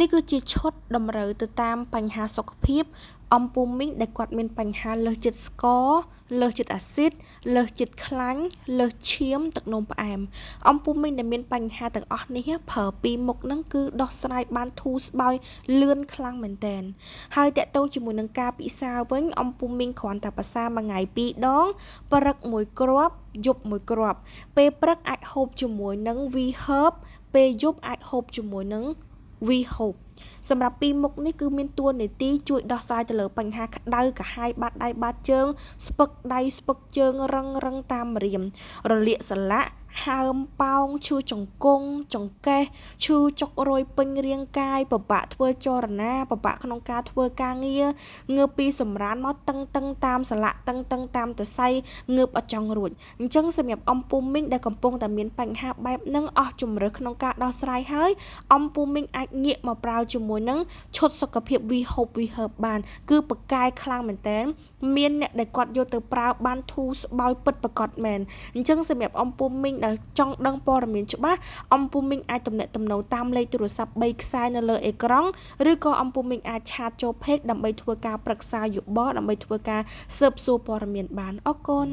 នេះគឺជាឈុតតម្រូវទៅតាមបញ្ហាសុខភាពអំពូមីងដែលគាត់មានបញ្ហាលើសជាតិស្ករលើសជាតិអាស៊ីតលើសជាតិខ្លាញ់លើសឈាមទឹកនោមផ្អែមអំពូមីងដែលមានបញ្ហាទាំងអស់នេះប្រើពីមុខហ្នឹងគឺដោះស្រាយបានធូរស្បើយលឿនខ្លាំងមែនតើហើយតកតងជាមួយនឹងការពិសាវិញអំពូមីងគ្រាន់តែប្រសាមួយថ្ងៃ2ដងព្រឹកមួយគ្រាប់យប់មួយគ្រាប់ពេលព្រឹកអាចហូបជាមួយនឹង V herb ពេលយប់អាចហូបជាមួយនឹងV hope សម្រាប់ពីរមុខនេះគឺមានតួនាទីជួយដោះស្រាយទៅលើបញ្ហាក្តៅកាហាយបាត់ដៃបាត់ជើងស្ពឹកដៃស្ពឹកជើងរឹងតាមម្រាមរលាកសន្លាក់ហើមប៉ោងឈឺចង្គង់ចង្កេះឈឺចុករយពេញរាងកាយពិបាកធ្វើចលនាពិបាកក្នុងការធ្វើការងារងើបពីសម្រានមកតឹងតាមសន្លាក់តឹងតាមសរសៃងើបអត់ចង់រួចអញ្ចឹងសម្រាប់អំពូមីងដែលកំពុងតែមានបញ្ហាបែបហ្នឹងអស់ជំរឿក្នុងការដោះស្រាយហើយអំពូមីងអាចងាកមកប្រើជាមួយនឹងឈុតសុខភាព V hope V herb បានគឺបកកាយខ្លាំងមែនតើមានអ្នកដែលគាត់យកទៅប្រើបានធូរស្បើយពិតប្រាកដមែនអញ្ចឹងសម្រាប់អំពូមីងដែលចង់ដឹងព័ត៌មានច្បាស់អំពូមីងអាចទំនាក់ទំនងតាមលេខទូរស័ព្ទ3ខ្សែនៅលើអេក្រង់ឬក៏អំពូមីងអាចឆាតចូល page ដើម្បីធ្វើការប្រឹក្សាយោបល់ដើម្បីធ្វើការស៊ើបសួរព័ត៌មានបានអរគុណ